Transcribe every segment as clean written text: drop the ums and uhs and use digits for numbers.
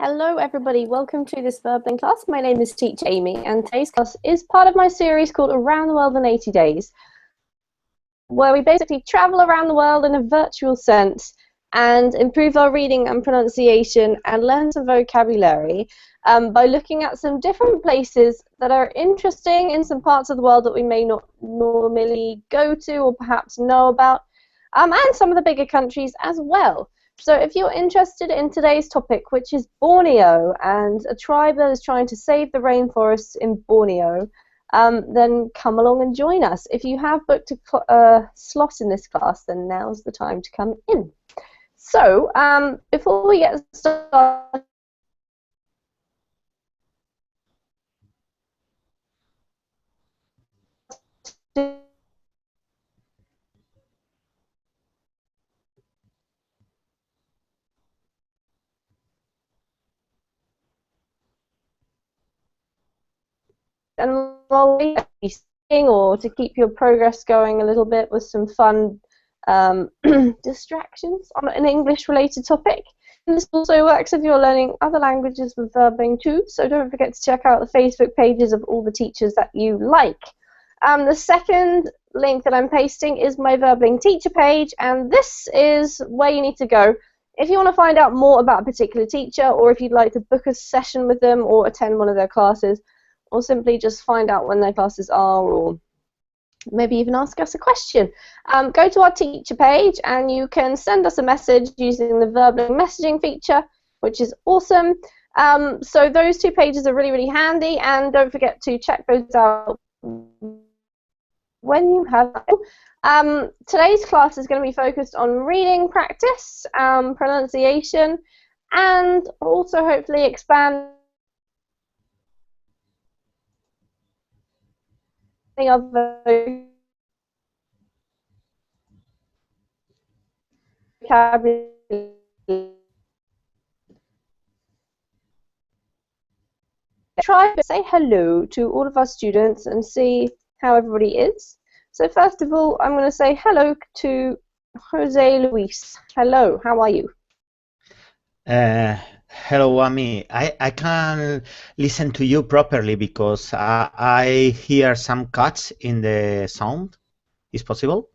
Hello everybody, welcome to this verbling class. My name is Teacher Amy and today's class is part of my series called Around the World in 80 Days, where we basically travel around the world in a virtual sense and improve our reading and pronunciation and learn some vocabulary by looking at some different places that are interesting in some parts of the world that we may not normally go to or perhaps know about, and some of the bigger countries as well. So if you're interested in today's topic, which is Borneo and a tribe that is trying to save the rainforests in Borneo, then come along and join us. If you have booked a slot in this class, then now's the time to come in. So before we get started, and or to keep your progress going a little bit with some fun distractions on an English-related topic. And this also works if you're learning other languages with verbling too, so don't forget to check out the Facebook pages of all the teachers that you like. The second link that I'm pasting is my verbling teacher page, and this is where you need to go if you want to find out more about a particular teacher, or if you'd like to book a session with them or attend one of their classes, or simply just find out when their classes are, or maybe even ask us a question. Go to our teacher page and you can send us a message using the verbling messaging feature, which is awesome. So those two pages are really, really handy, and don't forget to check those out when you have them. Today's class is going to be focused on reading practice, pronunciation, and also hopefully expand of vocabulary. Try to say hello to all of our students and see how everybody is. So first of all, I'm going to say hello to Jose Luis. Hello, how are you? Hello, Amy. I can listen to you properly because I hear some cuts in the sound. Is possible?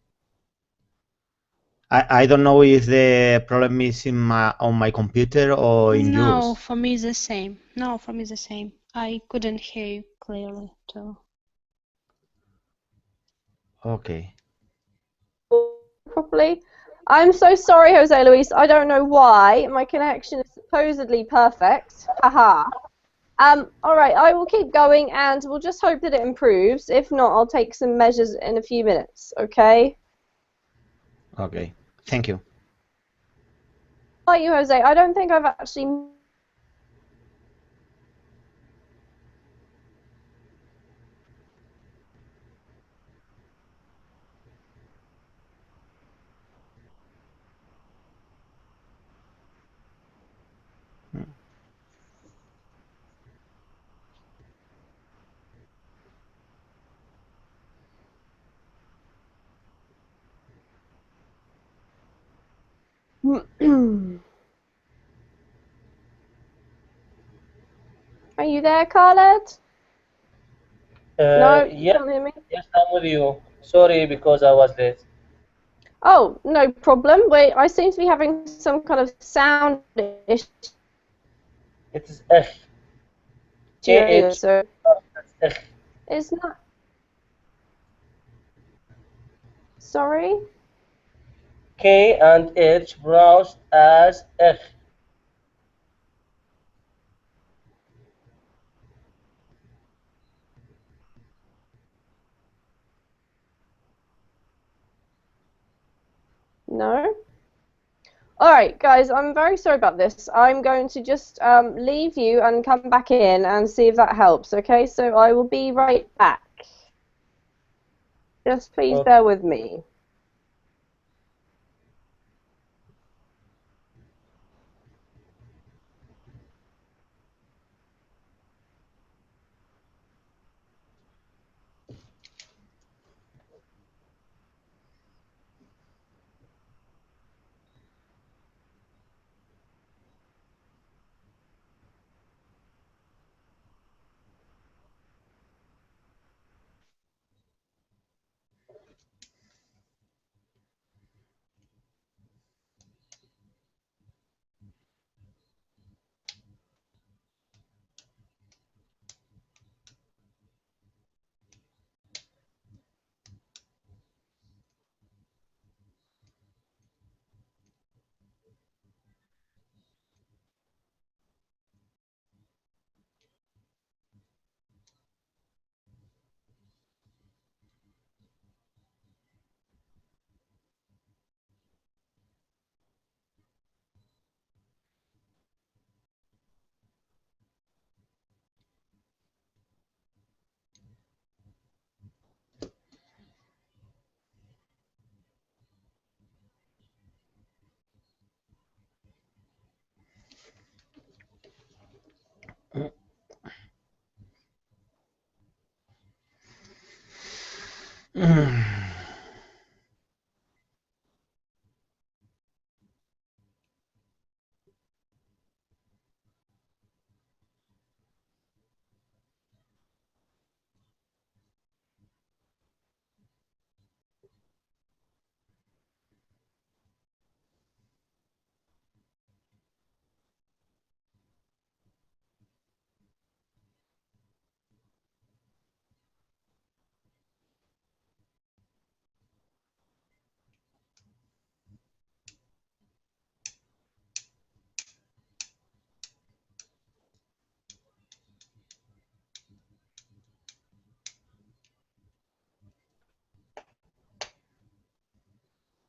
I don't know if the problem is in on my computer or in yours. No, for me it's the same. No, for me it's the same. I couldn't hear you clearly too. Okay. Properly. I'm so sorry, Jose Luis. I don't know why. My connection is supposedly perfect. Haha. All right, I will keep going, and we'll just hope that it improves. If not, I'll take some measures in a few minutes. Okay? Okay. Thank you. How are you, Jose? I don't think I've actually. Are you there, Khaled? No, you Yeah, can't hear me? yes, I'm with you. Sorry because I was late. Oh, no problem. Wait, I seem to be having some kind of sound issue. It is Ech. K-H. So Ech. it's not. Sorry? K and H pronounced as Ech. No? Alright, guys, I'm very sorry about this. I'm going to just leave you and come back in and see if that helps, okay? So I will be right back. Just please Okay. bear with me.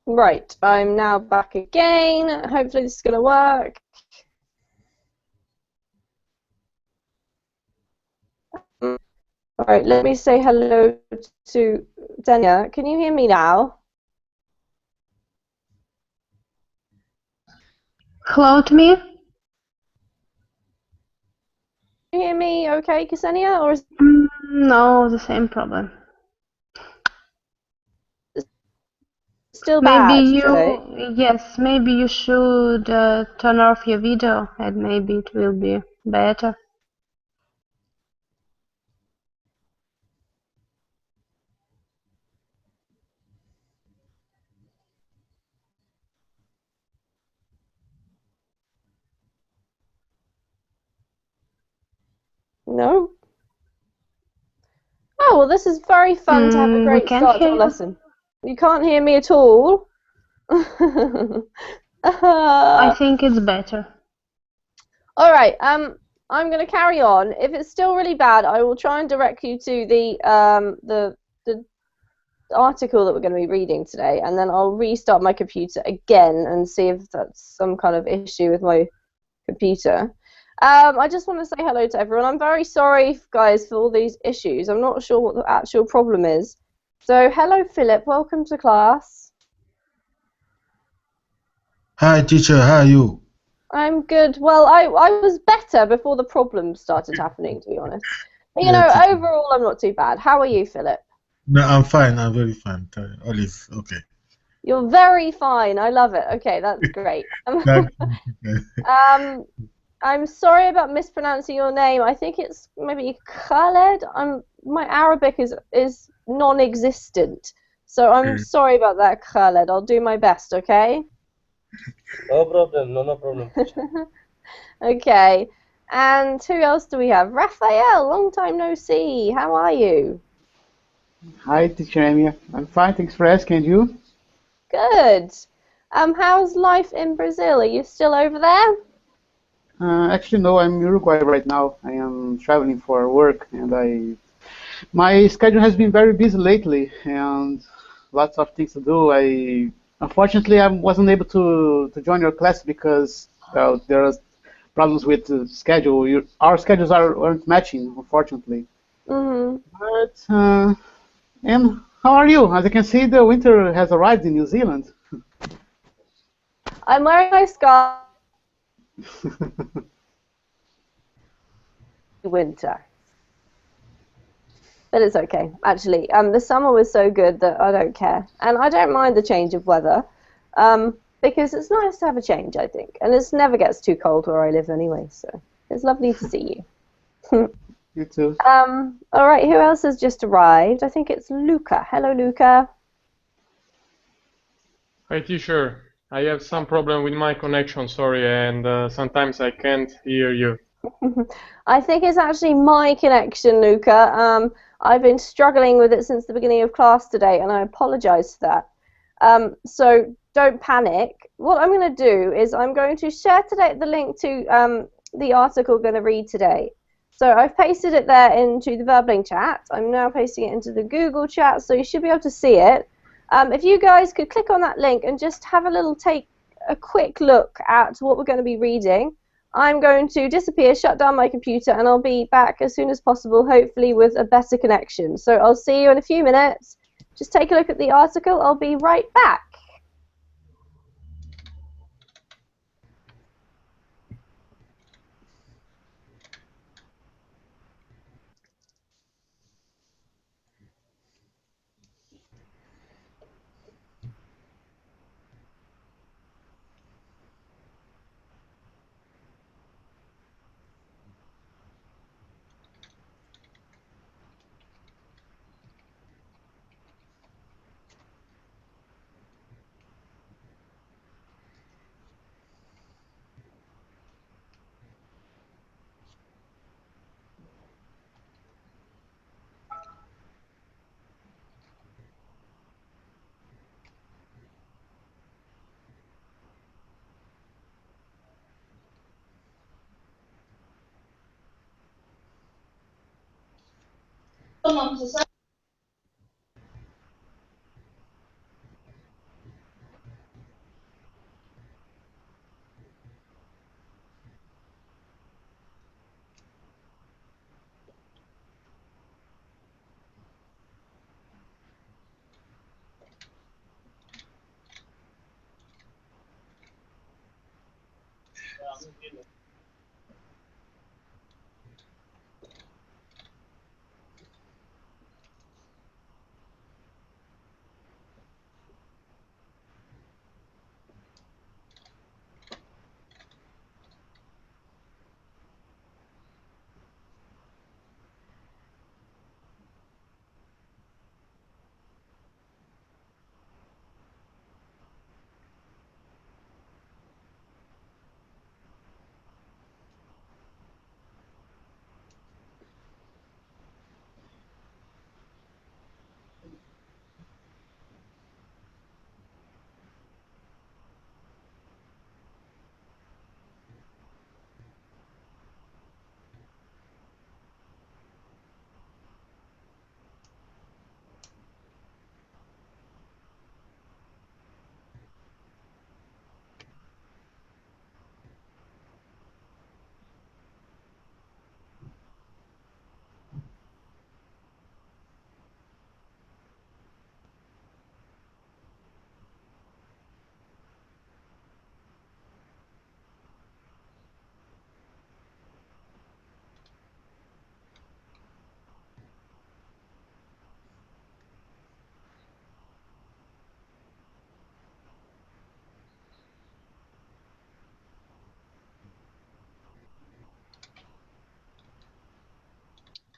Right, I'm now back again. Hopefully this is going to work. Alright, let me say hello to Dania. Can you hear me now? Hello to me? Can you hear me okay, Ksenia? Or is No, the same problem. it still Maybe bad today? yes, maybe you should turn off your video and maybe it will be better. No? Oh, well, this is very fun to have a We great can't start to hear a you. lesson. You can't hear me at all? I think it's better. Alright, I'm going to carry on. If it's still really bad, I will try and direct you to the article that we're going to be reading today, and then I'll restart my computer again and see if that's some kind of issue with my computer. I just want to say hello to everyone. I'm very sorry, guys, for all these issues. I'm not sure what the actual problem is. So, hello, Philip. Welcome to class. Hi, teacher. How are you? I'm good. Well, I was better before the problems started happening, to be honest. But, you Yeah, know, teacher. overall, I'm not too bad. How are you, Philip? No, I'm fine. I'm very fine. All is okay. You're very fine. I love it. Okay, that's great. Thank you, teacher. I'm sorry about mispronouncing your name. I think it's maybe Khaled. My Arabic is non-existent, so I'm Okay. sorry about that, Khaled. I'll do my best, okay? No problem, no problem, teacher. Okay. And who else do we have? Raphael, long time no see. How are you? Hi, teacher Amy. I'm fine, thanks for asking. And you? Good. How's life in Brazil? Are you still over there? Actually, no, I'm in Uruguay right now. I am traveling for work, and my schedule has been very busy lately, and lots of things to do. Unfortunately, I wasn't able to join your class because there are problems with the schedule. Our schedules aren't matching, unfortunately. Mm-hmm. And how are you? As you can see, the winter has arrived in New Zealand. I'm wearing my scarf. Winter. But it's okay, actually. The summer was so good that I don't care. And I don't mind the change of weather, because it's nice to have a change, I think. And it never gets too cold where I live anyway, so it's lovely to see you. You too. All right, who else has just arrived? I think it's Luca. Hello, Luca. Hi teacher, I have some problem with my connection, sorry, and sometimes I can't hear you. I think it's actually my connection, Luca. I've been struggling with it since the beginning of class today, and I apologize for that. So don't panic. What I'm going to do is I'm going to share today the link to the article we're going to read today. So I've pasted it there into the Verbling chat. I'm now pasting it into the Google chat, so you should be able to see it. If you guys could click on that link and just have take a quick look at what we're going to be reading. I'm going to disappear, shut down my computer, and I'll be back as soon as possible, hopefully with a better connection. So I'll see you in a few minutes. Just take a look at the article. I'll be right back.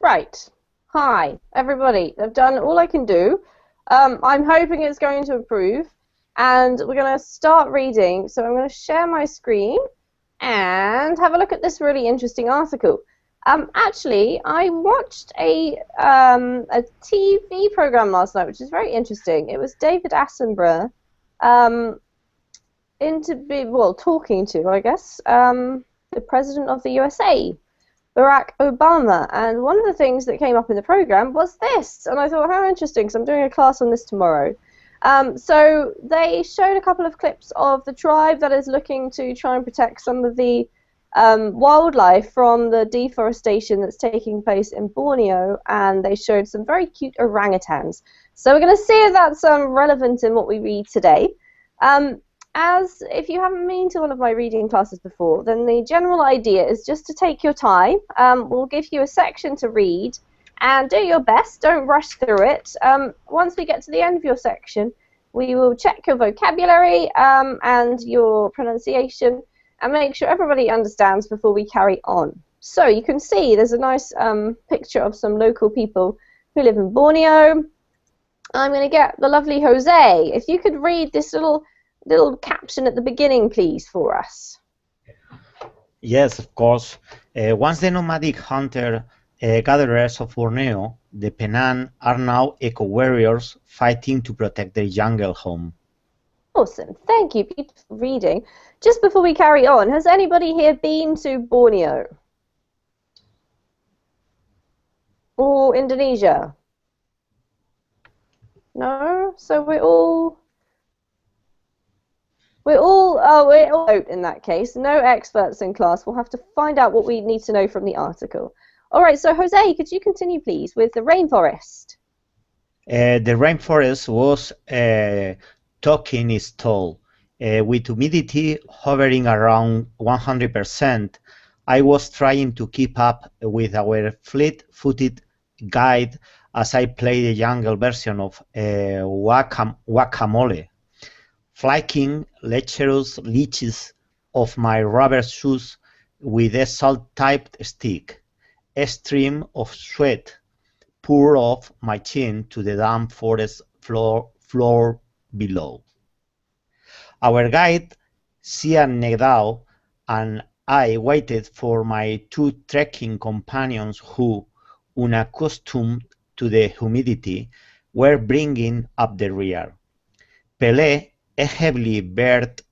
Right. Hi, everybody. I've done all I can do. I'm hoping it's going to improve. And we're going to start reading. So I'm going to share my screen and have a look at this really interesting article. Actually, I watched a TV program last night, which is very interesting. It was David Attenborough talking to, I guess, the President of the USA, Barack Obama, and one of the things that came up in the program was this, and I thought, how interesting, because I'm doing a class on this tomorrow. So they showed a couple of clips of the tribe that is looking to try and protect some of the wildlife from the deforestation that's taking place in Borneo, and they showed some very cute orangutans. So we're going to see if that's relevant in what we read today. As if you haven't been to one of my reading classes before, then the general idea is just to take your time. We'll give you a section to read and do your best. Don't rush through it. Once we get to the end of your section, we will check your vocabulary and your pronunciation and make sure everybody understands before we carry on. So you can see there's a nice picture of some local people who live in Borneo. I'm going to get the lovely Jose. If you could read this little caption at the beginning, please, for us. Yes, of course. Once the nomadic hunter-gatherers of Borneo, the Penang, are now eco-warriors fighting to protect their jungle home. Awesome. Thank you. Beautiful reading. Just before we carry on, has anybody here been to Borneo? Or Indonesia? No? So we're all out in that case. No experts in class. We'll have to find out what we need to know from the article. All right, so Jose, could you continue, please, with the rainforest? The rainforest was talking its toll. With humidity hovering around 100%, I was trying to keep up with our fleet-footed guide as I played the jungle version of Guacamole, flicking lecherous leeches of my rubber shoes with a salt-tipped stick. A stream of sweat poured off my chin to the damp forest floor below. Our guide, Sian Negdao, and I waited for my two trekking companions who, unaccustomed to the humidity, were bringing up the rear. Pelé, a heavily bearded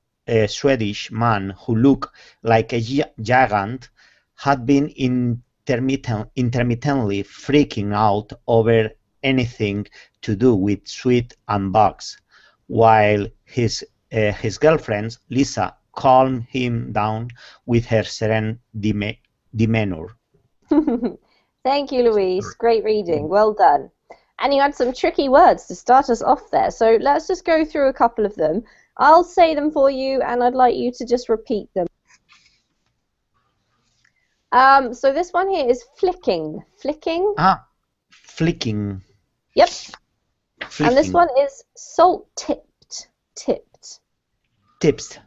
Swedish man who looked like a giant, had been intermittently freaking out over anything to do with sweat and bugs, while his girlfriend, Lisa, calmed him down with her serene demeanor. Thank you, Louise. Great reading. Well done. And you had some tricky words to start us off there, so let's just go through a couple of them. I'll say them for you, and I'd like you to just repeat them. So this one here is flicking. Flicking. Ah, flicking. Yep. Flicking. And this one is salt tipped. Tipped. Tips.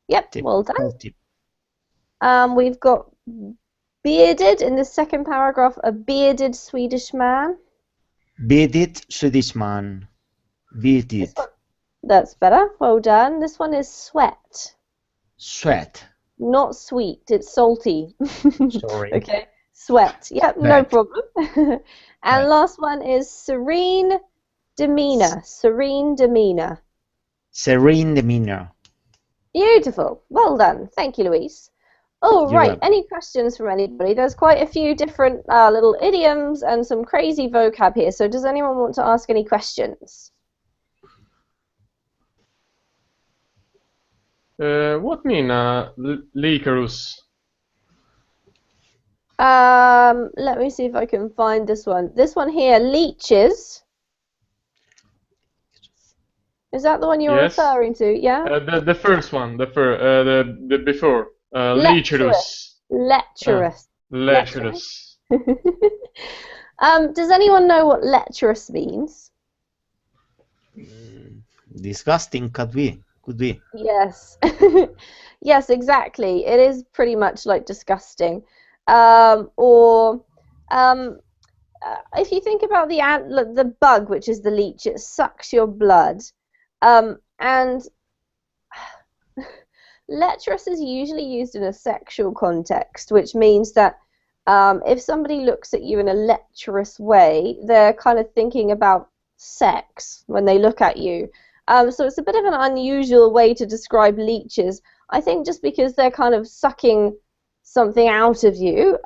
Yep. Tip. Well done. Salt tip. We've got bearded in the second paragraph. A bearded Swedish man. Bearded Swedish man. Bearded. That's better. Well done. This one is sweat. Sweat. Not sweet. It's salty. Sorry. Okay. Sweat. Yep. No Sweat. problem. And Right. last one is serene demeanor. Serene demeanor. Serene demeanor. Beautiful. Well done. Thank you, Louise. Oh, You're right. welcome. Any questions from anybody? There's quite a few different little idioms and some crazy vocab here. So does anyone want to ask any questions? What mean Lycarus? Let me see if I can find this one. This one here, leeches. Is that the one you're Yes. referring to? Yeah? The first one, the before. Lycarus. Lecherous. Lycarus. Does anyone know what lecherous means? Disgusting could be. Could be. Yes. Yes, exactly. It is pretty much like disgusting. Or if you think about the bug, which is the leech, it sucks your blood. And lecherous is usually used in a sexual context, which means that if somebody looks at you in a lecherous way, they're kind of thinking about sex when they look at you. So it's a bit of an unusual way to describe leeches. I think just because they're kind of sucking something out of you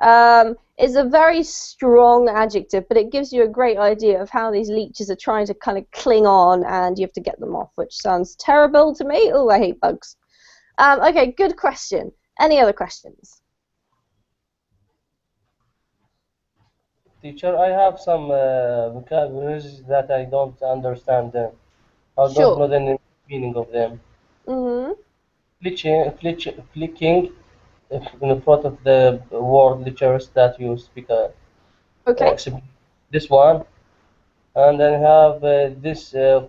is a very strong adjective, but it gives you a great idea of how these leeches are trying to kind of cling on and you have to get them off, which sounds terrible to me. Oh, I hate bugs. Okay, good question. Any other questions? Teacher, I have some vocabularies that I don't understand them. I Sure. don't know the meaning of them. Mm-hmm. Flicking in front of the word lectures that you speak. Okay. This one, and then have this the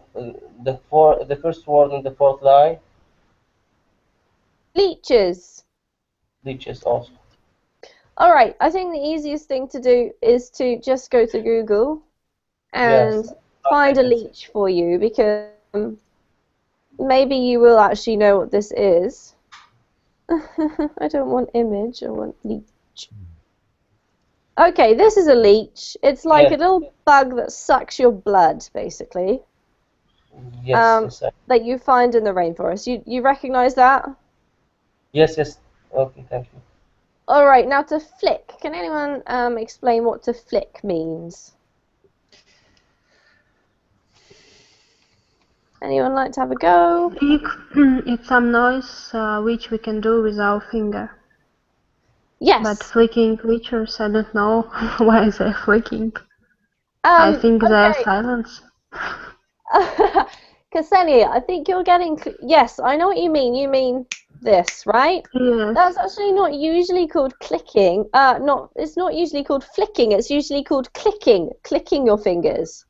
first word in the fourth line. Leeches. Leeches also. All right, I think the easiest thing to do is to just go to Google and Yes. find a leech for you, because maybe you will actually know what this is. I don't want image, I want leech. Okay, this is a leech. It's like Yeah. a little bug that sucks your blood, basically, Yes. that you find in the rainforest. You recognize that? Yes. Okay, thank you. All right, now to flick. Can anyone explain what to flick means? Anyone like to have a go? Flick, it's some noise which we can do with our finger. Yes. But flicking creatures, I don't know why they're flicking. I think they're okay. silence. Ksenia, I think you're getting... Yes, I know what you mean. You mean this, right? Yes. That's actually not usually called clicking. It's not usually called flicking. It's usually called clicking. Clicking your fingers.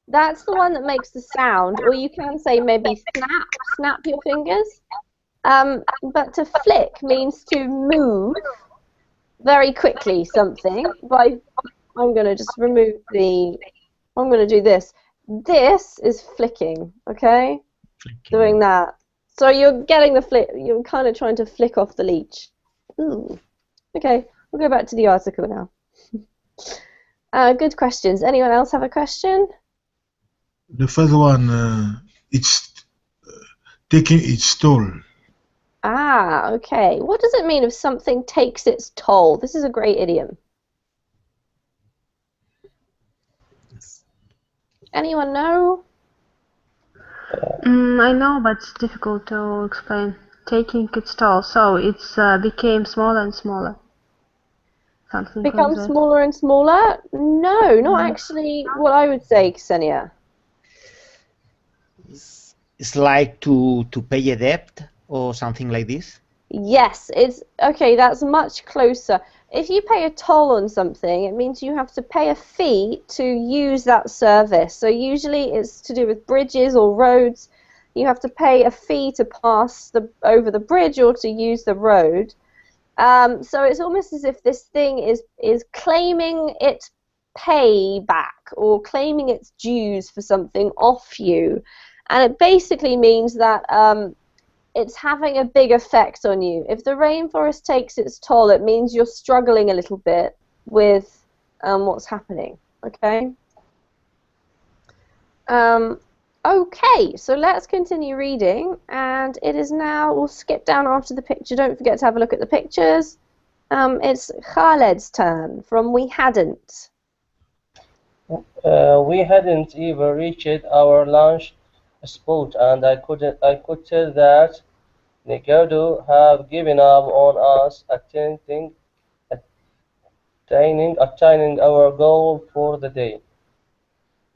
That's the one that makes the sound. Or you can say maybe snap your fingers. But to flick means to move very quickly something. I'm going to just remove I'm going to do this. This is flicking, okay? Flicking. Doing that. So you're getting the flick, you're kind of trying to flick off the leech. Ooh. Okay, we'll go back to the article now. Good questions. Anyone else have a question? The first one, it's taking its toll. Ah, okay. What does it mean if something takes its toll? This is a great idiom. Anyone know? I know, but it's difficult to explain. Taking its toll, so it's became smaller and smaller. Something Become like that. smaller and smaller? No, not actually what I would say, Ksenia. It's like to pay a debt or something like this. Yes, it's okay, that's much closer. If you pay a toll on something, it means you have to pay a fee to use that service. So usually it's to do with bridges or roads. You have to pay a fee to pass over the bridge or to use the road. So it's almost as if this thing is claiming its pay back or claiming its dues for something off you. And it basically means that it's having a big effect on you. If the rainforest takes its toll, it means you're struggling a little bit with what's happening. Okay? Okay, so let's continue reading, and it is now, we'll skip down after the picture. Don't forget to have a look at the pictures. It's Khaled's turn from We Hadn't. We hadn't even reached our lunch spot, and I could tell that Nigado have given up on us attaining our goal for the day.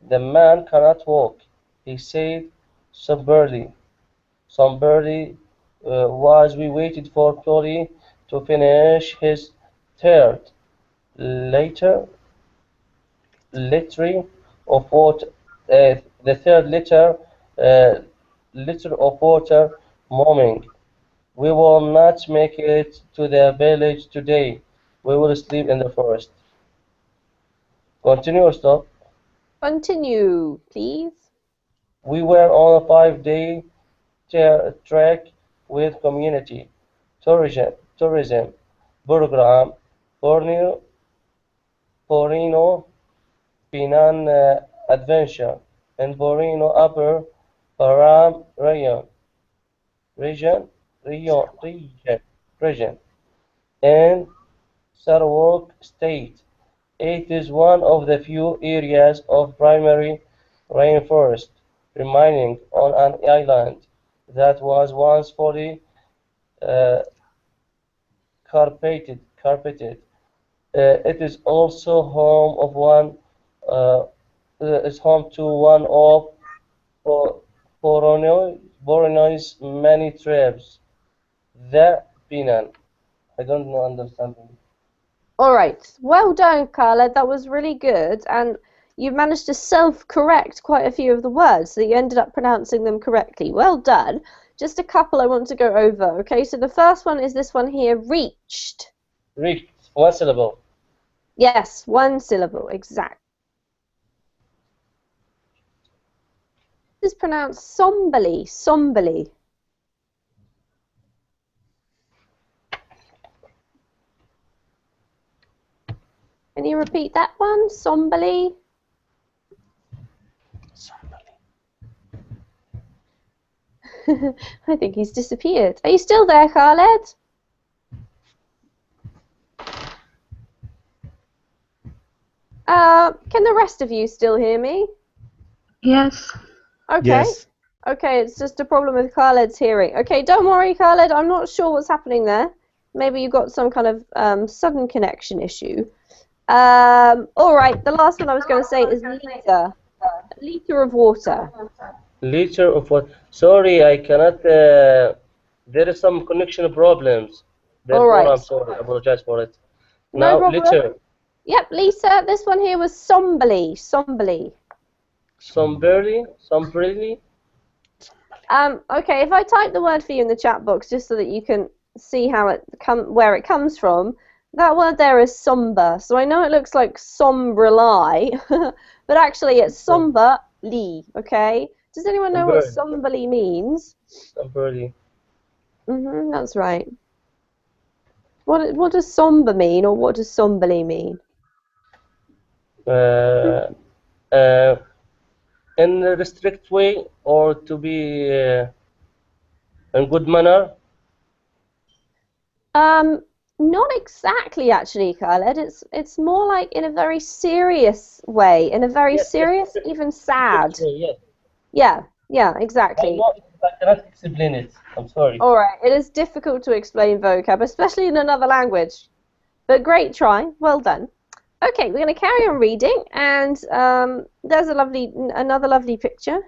The man cannot walk, he said somberly, as we waited for Chloe to finish his third letter liter of water, the third liter of water, moaning. We will not make it to the village today. We will sleep in the forest. Continue or stop? Continue, please. We were on a 5-day trek with community tourism program, Borneo Pinan Adventure, and Borneo Upper Param region, in Sarawak State. It is one of the few areas of primary rainforest remaining on an island that was once fully uh, carpeted. It is also uh, home to one of Borneo's many tribes, the Pinan. I don't know understanding. All right. Well done, Khaled. That was really good. And you managed to self-correct quite a few of the words, so you ended up pronouncing them correctly. Well done. Just a couple I want to go over. Okay, so the first one is this one here, reached. Reached, one syllable. Yes, one syllable, exact. This is pronounced somberly. Can you repeat that one? Somberly? I think he's disappeared. Are you still there, Khaled? Can the rest of you still hear me? Yes. Okay. Yes. Okay, it's just a problem with Khaled's hearing. Okay, don't worry, Khaled. I'm not sure what's happening there. Maybe you got some kind of sudden connection issue. All right, the last one I was going to say is liter. A liter of water. Liter of what? Sorry, I cannot. There is some connection problems. All Therefore, right. I'm sorry. I apologize for it. No Now, problem. liter. Yep, Lisa, this one here was somberly. Somberly. Okay, if I type the word for you in the chat box just so that you can see how where it comes from, that word there is somber. So I know it looks like sombrely, but actually it's somberly, okay? Does anyone know what somberly means? Somberly. That's right. What does somber mean, or what does somberly mean? In a strict way, or to be in good manner? Not exactly, actually, Khaled. It's more like in a very serious way, in a very serious, even sad. Yes. Yeah, exactly. I cannot explain it. I'm sorry. All right, it is difficult to explain vocab, especially in another language. But great try, well done. Okay, we're going to carry on reading, and there's another lovely picture.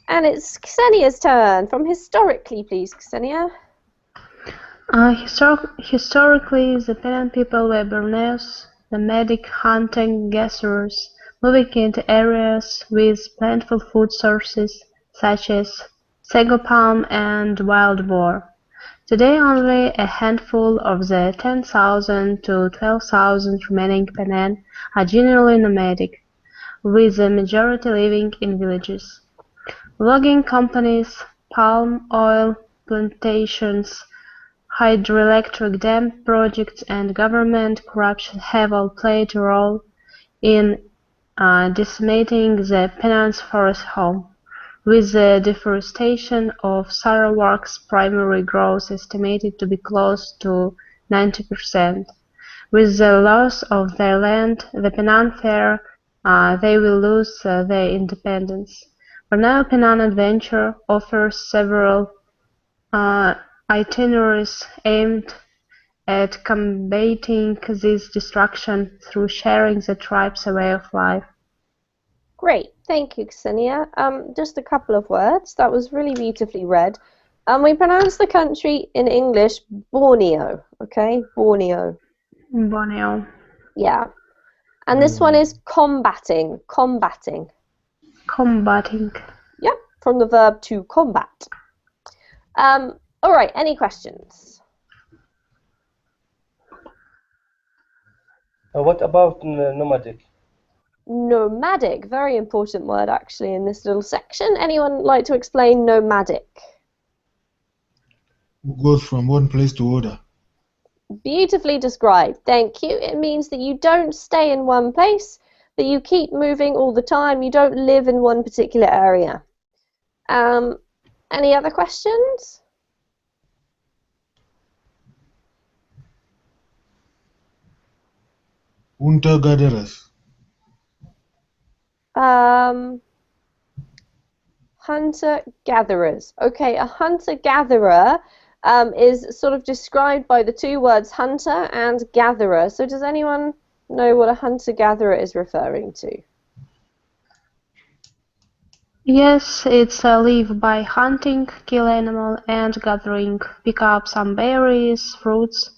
And it's Ksenia's turn. From Historically, please, Ksenia. Historically, the Penang people were Borneo's nomadic hunting gatherers, moving into areas with plentiful food sources such as sago palm and wild boar. Today only a handful of the 10,000 to 12,000 remaining Penang are genuinely nomadic, with the majority living in villages. Logging companies, palm oil plantations, hydroelectric dam projects and government corruption have all played a role in decimating the Penang's forest home, with the deforestation of Sarawak's primary growth estimated to be close to 90%. With the loss of their land, the Penang Fair, they will lose their independence. Borneo Penang Adventure offers several itineraries aimed at combating this destruction through sharing the tribe's way of life. Great, thank you, Ksenia. Just a couple of words. That was really beautifully read. We pronounce the country in English Borneo, okay? Borneo. Borneo. Yeah. And this one is combating. Combating. Combating. Yep, from the verb to combat. All right, any questions? What about nomadic? Nomadic, very important word actually in this little section. Anyone like to explain nomadic? Who goes from one place to other. Beautifully described, thank you. It means that you don't stay in one place, that you keep moving all the time, you don't live in one particular area. Any other questions? Hunter-gatherers. Hunter-gatherers. Okay, a hunter-gatherer is sort of described by the two words hunter and gatherer. So does anyone know what a hunter-gatherer is referring to? Yes, it's live by hunting, kill animal, and gathering, pick up some berries, fruits.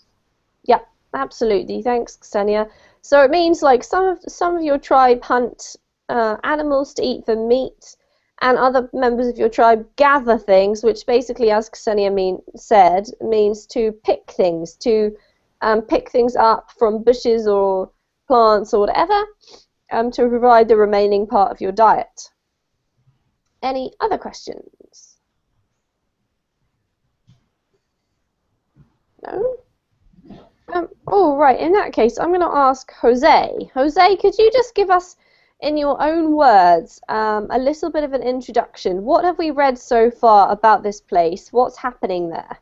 Yep, absolutely. Thanks, Ksenia. So it means like some of your tribe hunt animals to eat for meat, and other members of your tribe gather things, which basically, as Ksenia said, means to pick things, to pick things up from bushes or plants or whatever, to provide the remaining part of your diet. Any other questions? No? Oh, right. In that case, I'm going to ask Jose. Jose, could you just give us, in your own words, a little bit of an introduction? What have we read so far about this place? What's happening there?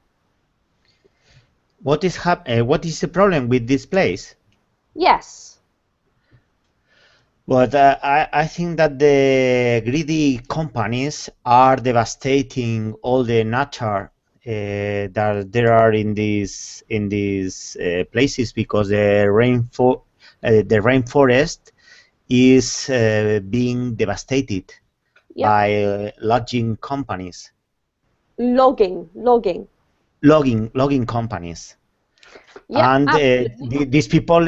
What is the problem with this place? Yes. But I think that the greedy companies are devastating all the nature that there are in these places, because the rainforest is being devastated by logging companies. Logging companies. Yeah, and these people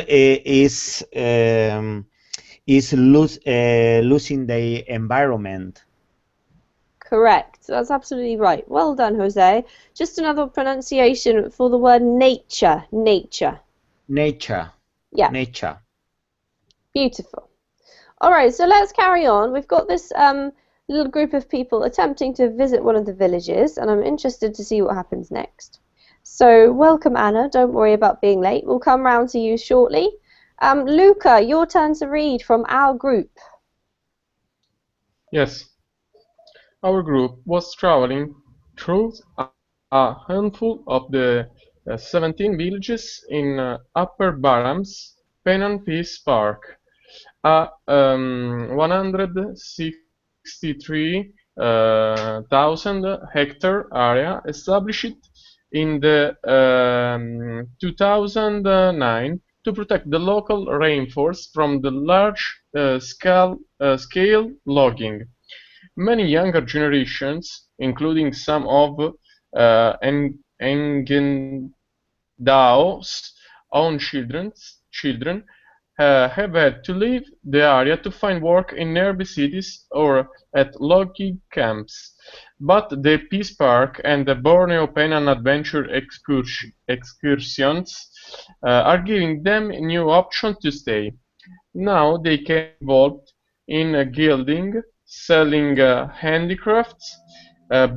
losing the environment. Correct. That's absolutely right. Well done, Jose. Just another pronunciation for the word nature. Nature. Nature. Yeah. Nature. Beautiful. All right, so let's carry on. We've got this little group of people attempting to visit one of the villages, and I'm interested to see what happens next. So welcome, Anna. Don't worry about being late. We'll come round to you shortly. Luca, your turn to read from our group. Yes. Our group was traveling through a handful of the 17 villages in Upper Barham's Penang Peace Park, a 163,000 hectare area established in the 2009 to protect the local rainforest from the large scale logging. Many younger generations, including some of Dao's own children have had to leave the area to find work in nearby cities or at logging camps, but the Peace Park and the Borneo Penang Adventure excursions are giving them a new option to stay. Now they can be involved in gilding, selling handicrafts,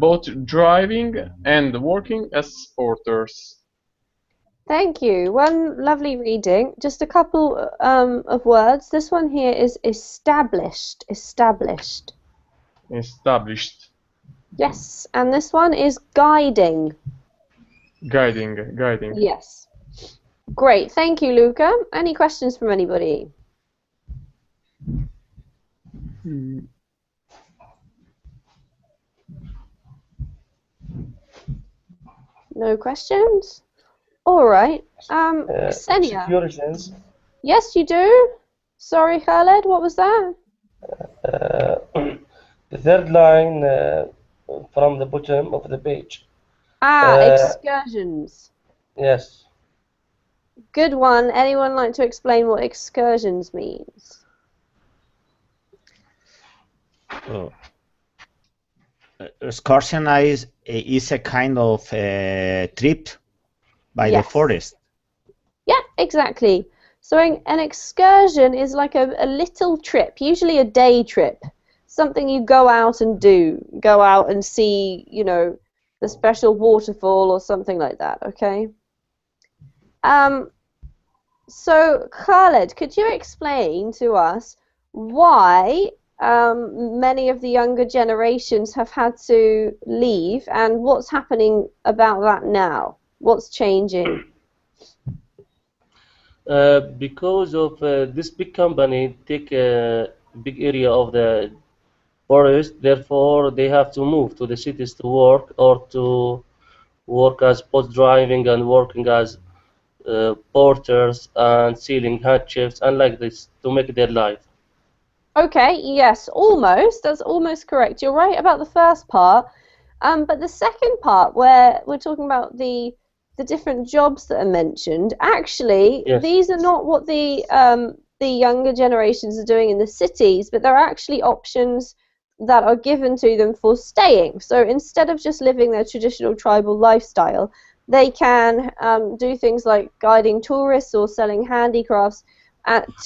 boat driving, and working as porters. Thank you. One lovely reading. Just a couple of words. This one here is established. Established. Established. Yes. And this one is guiding. Guiding. Yes. Great. Thank you, Luca. Any questions from anybody? No questions? All right. Ksenia. Excursions. Yes, you do. Sorry, Khaled. What was that? The third line from the bottom of the page. Excursions. Yes. Good one. Anyone like to explain what excursions means? Excursion is a kind of trip by the forest. Yeah, exactly. So an excursion is like a little trip, usually a day trip, something you go out and do, go out and see, you know, the special waterfall or something like that, okay? So Khaled, could you explain to us why many of the younger generations have had to leave and what's happening about that now? What's changing? Because of this big company take a big area of the forest, therefore they have to move to the cities to work or to work as boat driving and working as porters and selling handkerchiefs and like this to make their life. Okay, yes, almost. That's almost correct. You're right about the first part. But the second part, where we're talking about the different jobs that are mentioned, actually, Yes. these are not what the younger generations are doing in the cities, but they're actually options that are given to them for staying. So instead of just living their traditional tribal lifestyle, they can do things like guiding tourists or selling handicrafts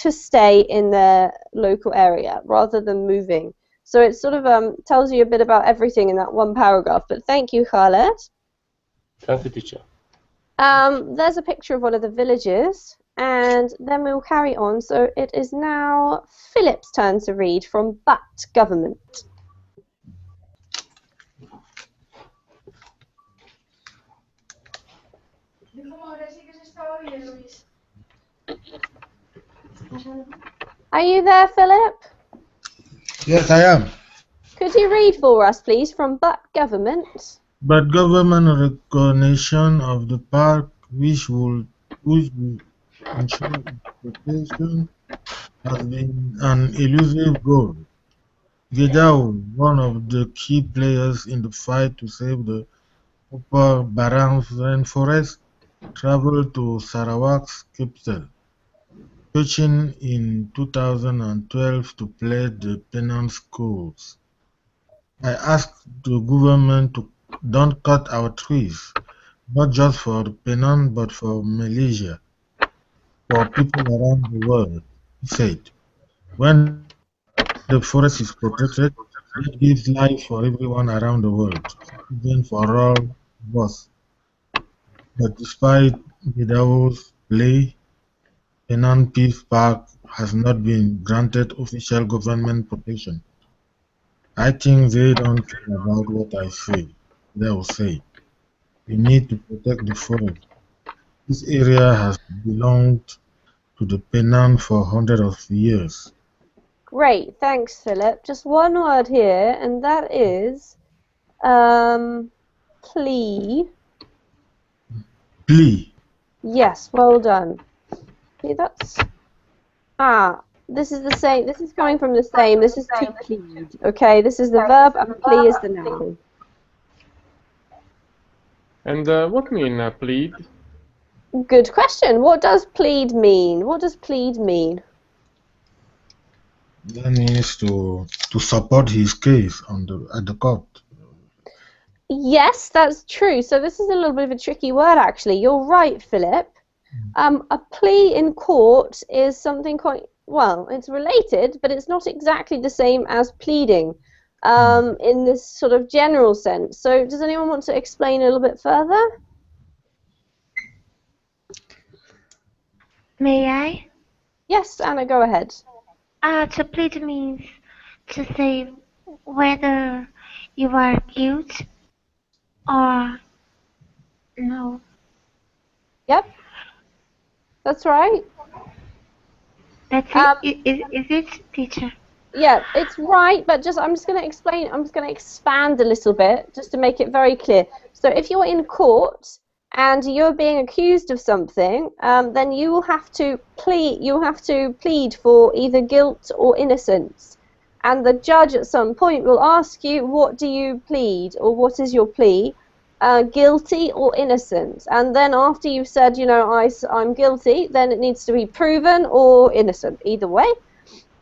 to stay in their local area rather than moving. So it sort of tells you a bit about everything in that one paragraph. But thank you, Khaled. Thank you, teacher. There's a picture of one of the villages, and then we'll carry on. So it is now Philip's turn to read from But Government. Are you there, Philip? Yes, I am. Could you read for us, please, from But Government? But government recognition of the park, which will ensure its protection, has been an elusive goal. Gedao, one of the key players in the fight to save the Upper Barams rainforest, traveled to Sarawak's capital, coaching in 2012 to play the Penang schools. I asked the government to don't cut our trees, not just for Penang but for Malaysia, for people around the world, he said. When the forest is protected, that gives life for everyone around the world, even for all of us. But despite Gidao's play, Penang Peace Park has not been granted official government protection. I think they don't care about what I say. They will say, we need to protect the forest. This area has belonged to the Penang for hundreds of years. Great, thanks, Philip. Just one word here, and that is plea. Plea. Yes, well done. See, that's this is the same. This is coming from the same. This is to plead. Okay, this is the verb, and plea is the noun. And what mean plead? Good question. What does plead mean? What does plead mean? That means to support his case at the court. Yes, that's true. So this is a little bit of a tricky word, actually. You're right, Philip. A plea in court is something quite, well, it's related, but it's not exactly the same as pleading in this sort of general sense. So does anyone want to explain a little bit further? May I? Yes, Anna, go ahead. To plead means to say whether you are guilty or no. Yep, that's right. That's it? Is it, teacher? Yeah, it's right, but I'm just going to explain, I'm just going to expand a little bit just to make it very clear. So if you're in court and you're being accused of something, then you will have to plead for either guilt or innocence. And the judge at some point will ask you, what do you plead, or what is your plea? Guilty or innocent? And then after you've said, I'm guilty, then it needs to be proven or innocent, either way.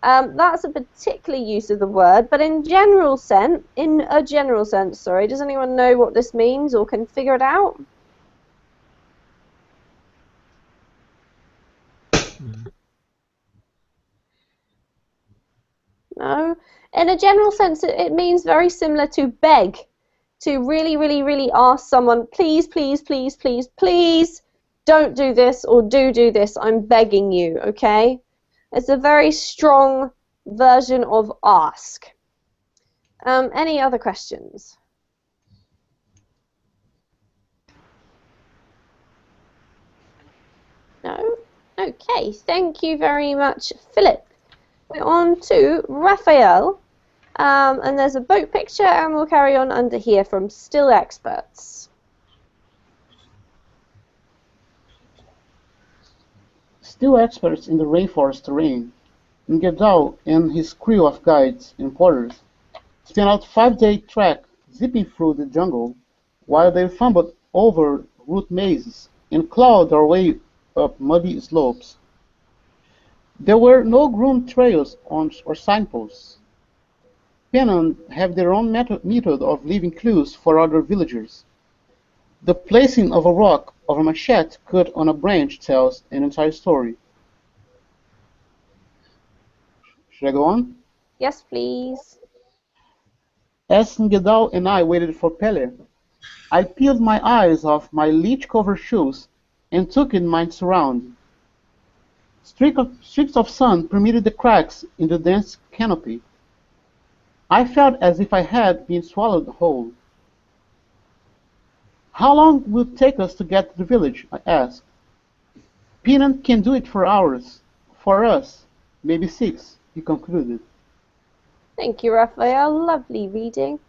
That's a particular use of the word, but in a general sense, does anyone know what this means or can figure it out? No? In a general sense, it means very similar to beg, to really, really, really ask someone, please, please, please, please, please, don't do this or do this, I'm begging you, okay? It's a very strong version of ask. Any other questions? No? Okay, thank you very much, Philip. We're on to Raphael, and there's a boat picture, and we'll carry on under here from Still Experts. Still experts in the rainforest terrain, Ngedao and his crew of guides and porters spent out 5-day trek zipping through the jungle while they fumbled over root mazes and clawed their way up muddy slopes. There were no groomed trails or signposts. Pennant have their own method of leaving clues for other villagers. The placing of a rock or a machete cut on a branch tells an entire story. Should I go on? Yes, please. As Ngedao and I waited for Pele, I peeled my eyes off my leech-covered shoes and took in my surroundings. Streaks of sun permitted the cracks in the dense canopy. I felt as if I had been swallowed whole. How long will it take us to get to the village? I asked. Pennant can do it for hours. For us, maybe 6, he concluded. Thank you, Raphael. Lovely reading.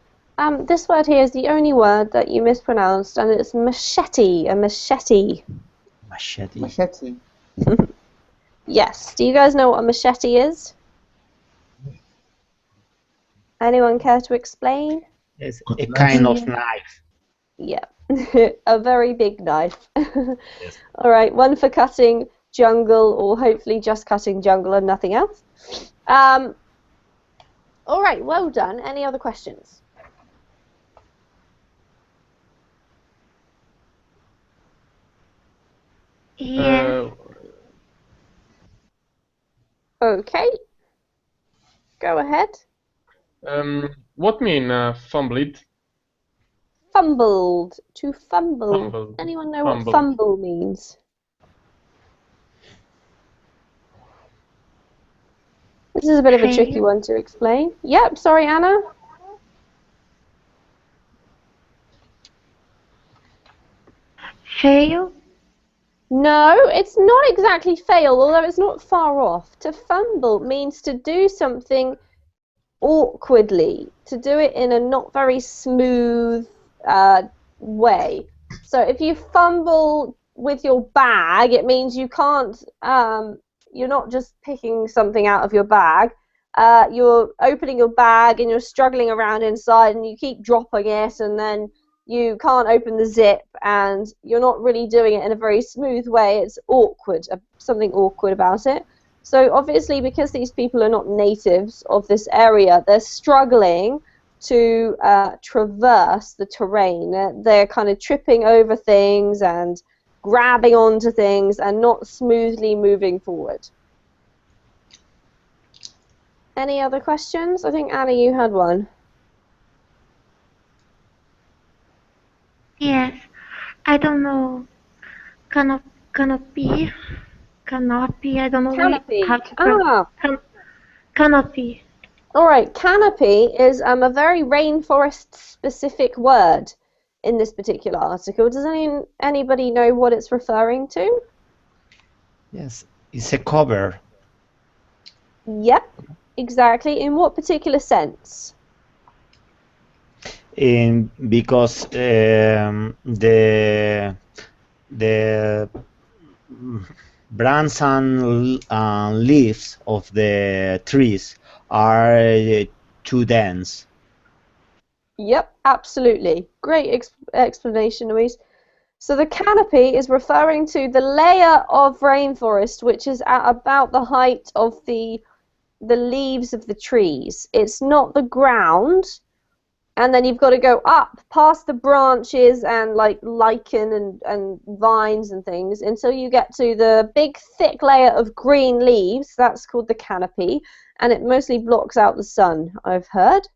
This word here is the only word that you mispronounced, and it's machete. A machete. Machete. Machete. Yes. Do you guys know what a machete is? Anyone care to explain? It's a kind of knife. Yeah. A very big knife. Yes. All right. One for cutting jungle, or hopefully just cutting jungle and nothing else. All right. Well done. Any other questions? Yes. Okay. Go ahead. What mean fumbled? Fumbled. To fumble. Fumbled. Anyone know Fumbled. what fumble means? This is a bit of a tricky one to explain. Yep, sorry, Anna. Fail? No, it's not exactly fail, although it's not far off. To fumble means to do something awkwardly, to do it in a not very smooth way. So if you fumble with your bag, it means you can't, you're not just picking something out of your bag. You're opening your bag and you're struggling around inside and you keep dropping it, and then you can't open the zip, and you're not really doing it in a very smooth way. It's awkward, something awkward about it. So obviously, because these people are not natives of this area, they're struggling to traverse the terrain. They're kind of tripping over things and grabbing onto things and not smoothly moving forward. Any other questions? I think, Anna, you had one. Yes, I don't know. Canopy. Canopy. I don't know Canopy. how to pronounce. Canopy. All right, canopy is a very rainforest-specific word in this particular article. Does anybody know what it's referring to? Yes, it's a cover. Yep, exactly. In what particular sense? Because the branches and leaves of the trees are too dense. Yep, absolutely. Great explanation, Louise. So the canopy is referring to the layer of rainforest which is at about the height of the leaves of the trees. It's not the ground, and then you've got to go up past the branches and like lichen and vines and things until you get to the big thick layer of green leaves. That's called the canopy, and it mostly blocks out the sun, I've heard.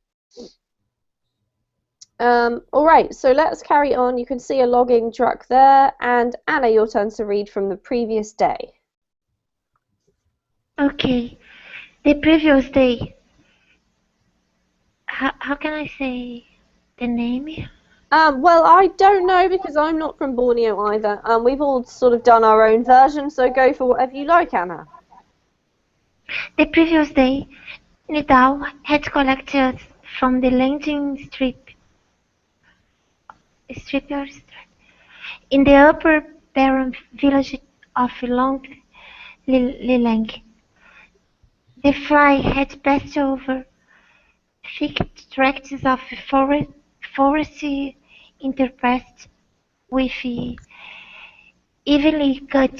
All right, so let's carry on. You can see a logging truck there, and Anna, your turn to read from the previous day. Okay, the previous day. How can I say the name? Well, I don't know because I'm not from Borneo either. We've all sort of done our own version, so go for whatever you like, Anna. The previous day, Nidal had collected from the landing strip in the upper barren village of Long Lilang. The fly had passed over thick tracts of forest interspersed with evenly cut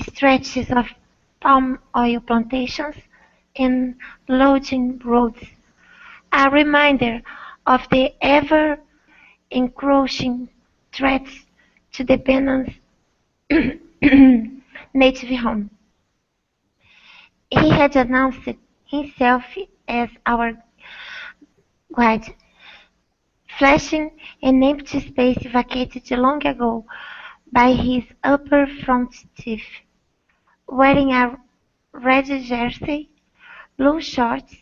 stretches of palm oil plantations and loading roads, a reminder of the ever-encroaching threats to the Benon's native home. He had announced himself as our guide, flashing an empty space vacated long ago by his upper front teeth. Wearing a red jersey, blue shorts,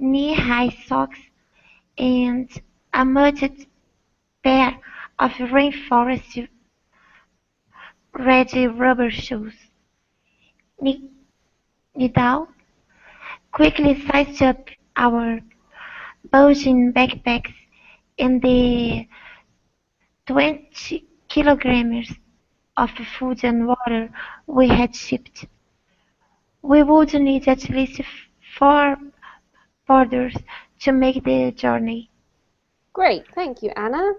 knee-high socks, and a mudded pair of rainforest red rubber shoes. Nidal quickly sized up our bulging backpacks and the 20 kilograms of food and water we had shipped. We would need at least 4 boarders to make the journey. Great, thank you, Anna.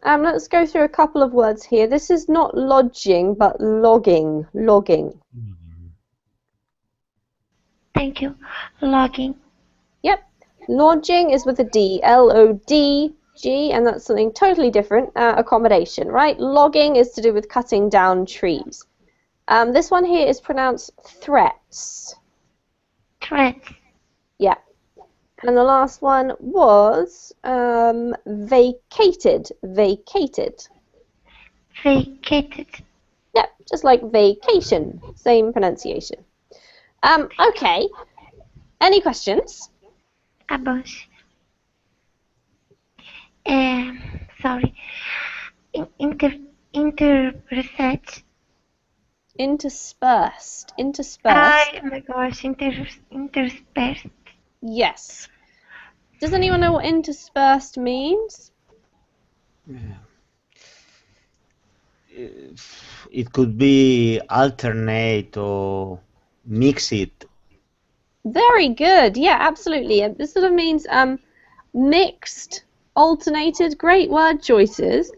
Let's go through a couple of words here. This is not lodging, but logging. Logging. Thank you. Logging. Yep. Lodging is with a D. L-O-D-G, and that's something totally different. Accommodation, right? Logging is to do with cutting down trees. This one here is pronounced threats. Threats. Yeah. And the last one was vacated. Vacated. Vacated. Yep, just like vacation. Same pronunciation. Okay. Any questions? A bunch. Sorry. Interspersed. Interspersed. Interspersed. Oh my gosh, interspersed. Yes. Does anyone know what interspersed means? It could be alternate or mix it. Very good. Yeah, absolutely. This sort of means mixed alternated, great word choices,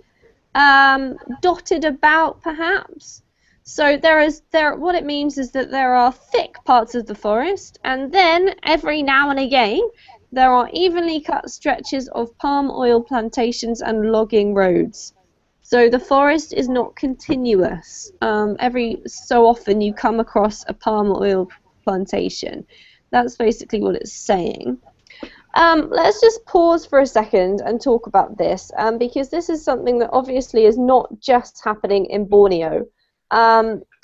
dotted about perhaps. So what it means is that there are thick parts of the forest, and then every now and again there are evenly cut stretches of palm oil plantations and logging roads. So the forest is not continuous. Every so often you come across a palm oil plantation. That's basically what it's saying. Let's just pause for a second and talk about this, because this is something that obviously is not just happening in Borneo.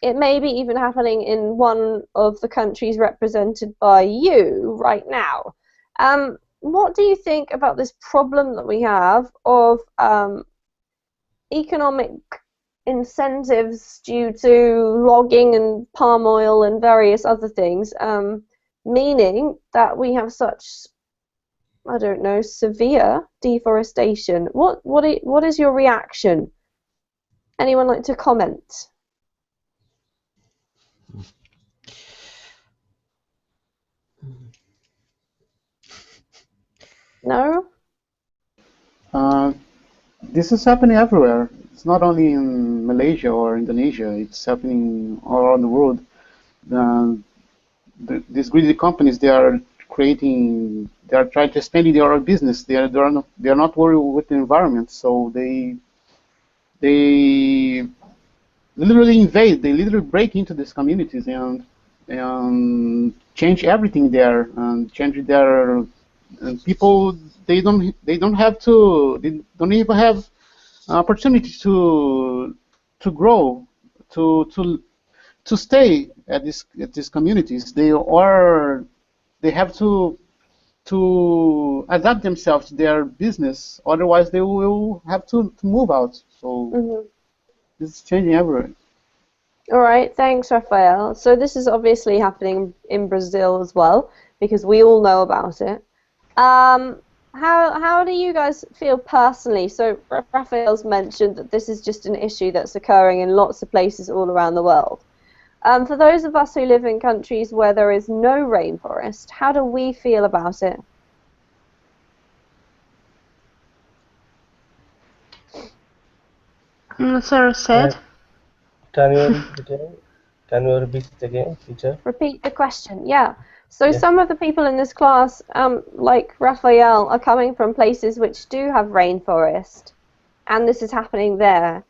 It may be even happening in one of the countries represented by you right now. What do you think about this problem that we have of economic incentives due to logging and palm oil and various other things, meaning that we have such, I don't know, severe deforestation? What is your reaction? Anyone like to comment? No? This is happening everywhere. It's not only in Malaysia or Indonesia. It's happening all around the world. Uh, these greedy companies, they are creating, they are trying to expand their business. They are not worried with the environment, so they literally invade. They literally break into these communities and change everything there and change their and people. They don't have to. They don't even have opportunity to grow, to stay at these communities. They have to adapt themselves to their business. Otherwise, they will have to move out. So this is changing everywhere. All right, thanks, Raphael. So this is obviously happening in Brazil as well, because we all know about it. How do you guys feel personally? So Raphael's mentioned that this is just an issue that's occurring in lots of places all around the world. For those of us who live in countries where there is no rainforest, how do we feel about it? Sarah said. Can you repeat again? Can you repeat it again, teacher? Repeat the question, yeah. So Yes. some of the people in this class, like Raphael, are coming from places which do have rainforest, and this is happening there.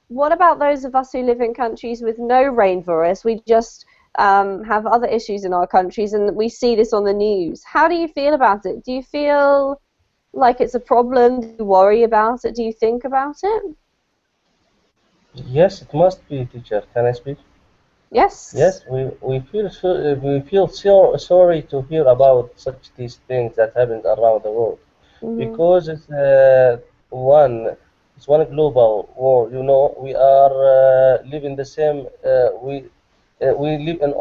What about those of us who live in countries with no rainforest? We just have other issues in our countries, and we see this on the news. How do you feel about it? Do you feel like it's a problem? Do you worry about it? Do you think about it? Yes, it must be, teacher. Can I speak? Yes. Yes, we feel sorry to hear about such these things that happen around the world Hmm. because one it's one global war. You know, we are living the same. We live in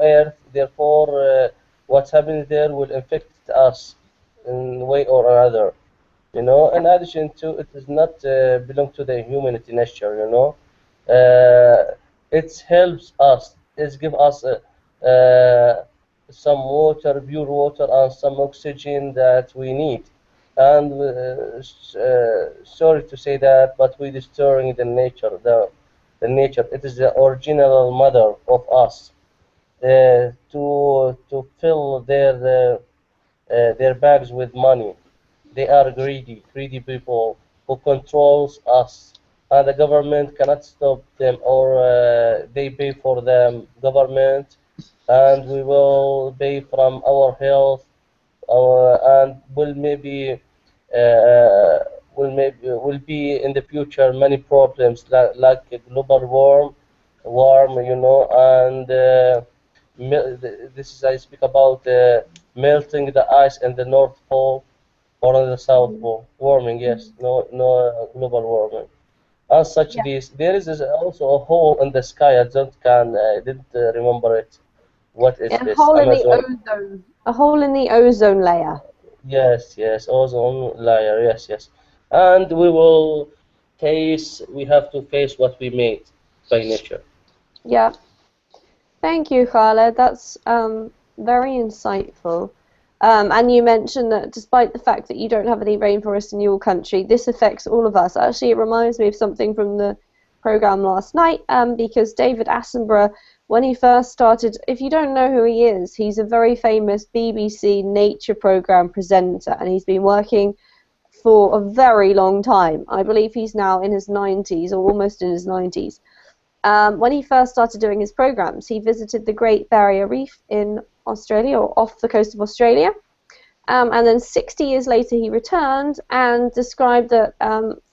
Earth. Therefore, what's happening there will affect us in way or another. You know, in addition to it does not belong to the humanity nature. You know, it helps us. It give us some water, pure water, and some oxygen that we need. And sorry to say that, but we destroying the nature. The nature. It is the original mother of us. To fill their bags with money. They are greedy people who controls us, and the government cannot stop them, or they pay for them, government, and we will pay from our health, and will be in the future many problems like a global warm, you know, and this is I speak about melting the ice in the North Pole or in the South Pole. Warming, yes, no global warming. As such, Yeah. there is also a hole in the sky. I didn't remember it. What is A this? hole in the Amazon. ozone. A hole in the ozone layer. Yes, ozone layer. Yes, and we have to face what we made by nature. Yeah. Thank you, Khaled. That's very insightful. And you mentioned that despite the fact that you don't have any rainforest in your country, this affects all of us. Actually, it reminds me of something from the program last night, because David Attenborough, when he first started, if you don't know who he is, he's a very famous BBC nature program presenter, and he's been working for a very long time. I believe he's now in his 90s, or almost in his 90s. When he first started doing his programs, he visited the Great Barrier Reef in Australia, or off the coast of Australia. And then 60 years later he returned and described that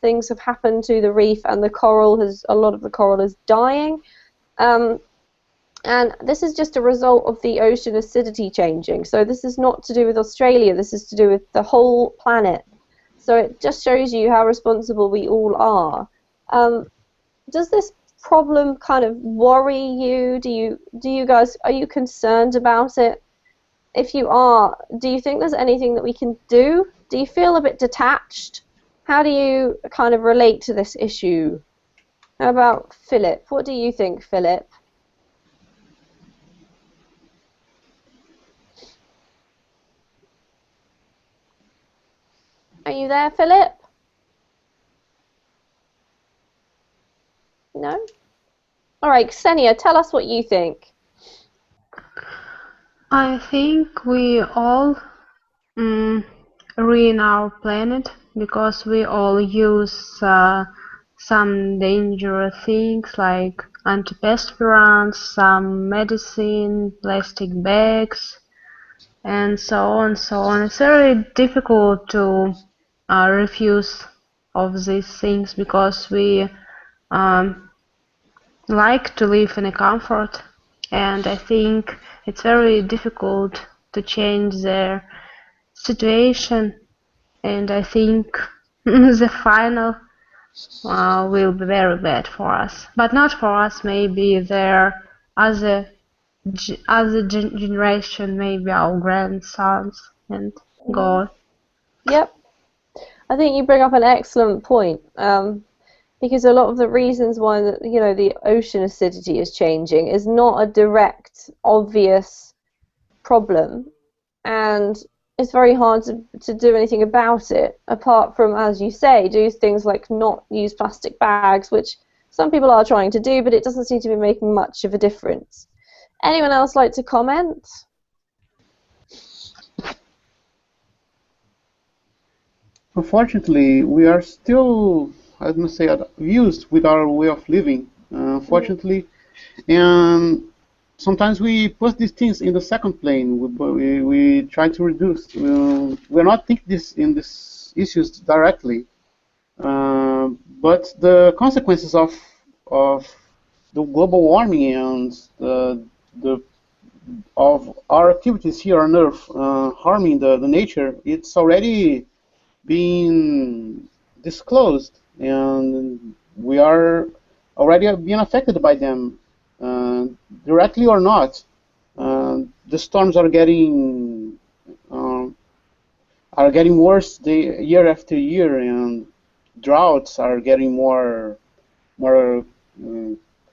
things have happened to the reef, and a lot of the coral is dying. And this is just a result of the ocean acidity changing. So this is not to do with Australia, this is to do with the whole planet. So it just shows you how responsible we all are. Does this problem kind of worry you? Do you guys, are you concerned about it? If you are, do you think there's anything that we can do? Do you feel a bit detached? How do you kind of relate to this issue? How about Philip? What do you think, Philip? Are you there, Philip? No? All right, Ksenia, tell us what you think. I think we all ruin our planet because we all use some dangerous things like antiperspirants, some medicine, plastic bags, and so on, so on. It's very difficult to refuse of these things because we like to live in a comfort, and I think it's very difficult to change their situation, and I think the final will be very bad for us, but not for us, maybe their other generation, maybe our grandsons, and God. Yep. I think you bring up an excellent point, because a lot of the reasons why the ocean acidity is changing is not a direct, obvious problem, and it's very hard to do anything about it, apart from, as you say, do things like not use plastic bags, which some people are trying to do, but it doesn't seem to be making much of a difference. Anyone else like to comment? Unfortunately, we are still, I must say, used with our way of living, unfortunately. And sometimes we put these things in the second plane. We try to reduce. We're not thinking in these issues directly. But the consequences of the global warming and of our activities here on Earth harming the nature, it's already being disclosed, and we are already being affected by them, directly or not. The storms are getting worse year after year, and droughts are getting more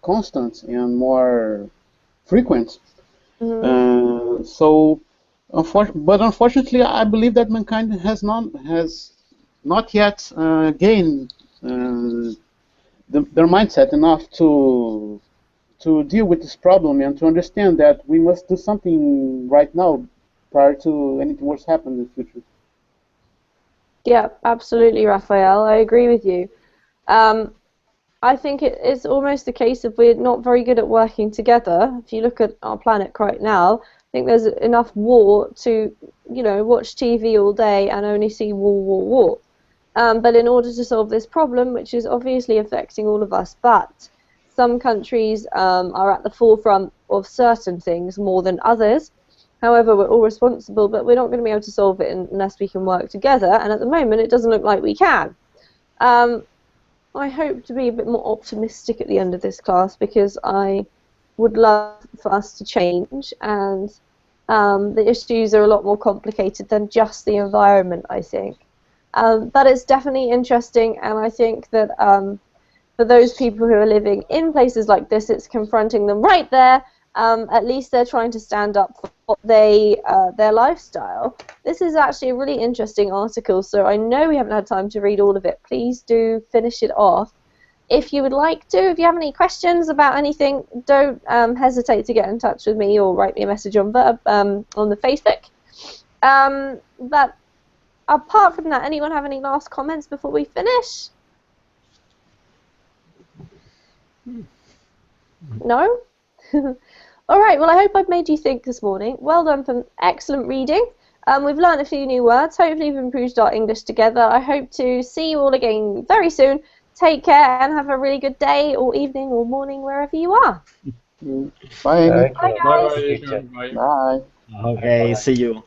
constant and more frequent. So, unfortunately, I believe that mankind has not yet gained their mindset enough to deal with this problem and to understand that we must do something right now prior to anything worse happening in the future. Yeah, absolutely, Raphael. I agree with you. I think it's almost a case of we're not very good at working together. If you look at our planet right now, I think there's enough war to, watch TV all day and only see war, war, war. But in order to solve this problem, which is obviously affecting all of us, but some countries are at the forefront of certain things more than others. However, we're all responsible, but we're not going to be able to solve it unless we can work together. And at the moment, it doesn't look like we can. I hope to be a bit more optimistic at the end of this class, because I would love for us to change, and the issues are a lot more complicated than just the environment, I think. But it's definitely interesting, and I think that for those people who are living in places like this, it's confronting them right there. At least they're trying to stand up for what their lifestyle. This is actually a really interesting article, so I know we haven't had time to read all of it. Please do finish it off. If you would like to, if you have any questions about anything, don't hesitate to get in touch with me or write me a message on the Facebook. But apart from that, anyone have any last comments before we finish? No? All right, well, I hope I've made you think this morning. Well done for excellent reading. We've learned a few new words. Hopefully we've improved our English together. I hope to see you all again very soon. Take care and have a really good day or evening or morning wherever you are. Bye, Amy. Thank you. Bye, guys. Teacher. Bye. Okay, see you.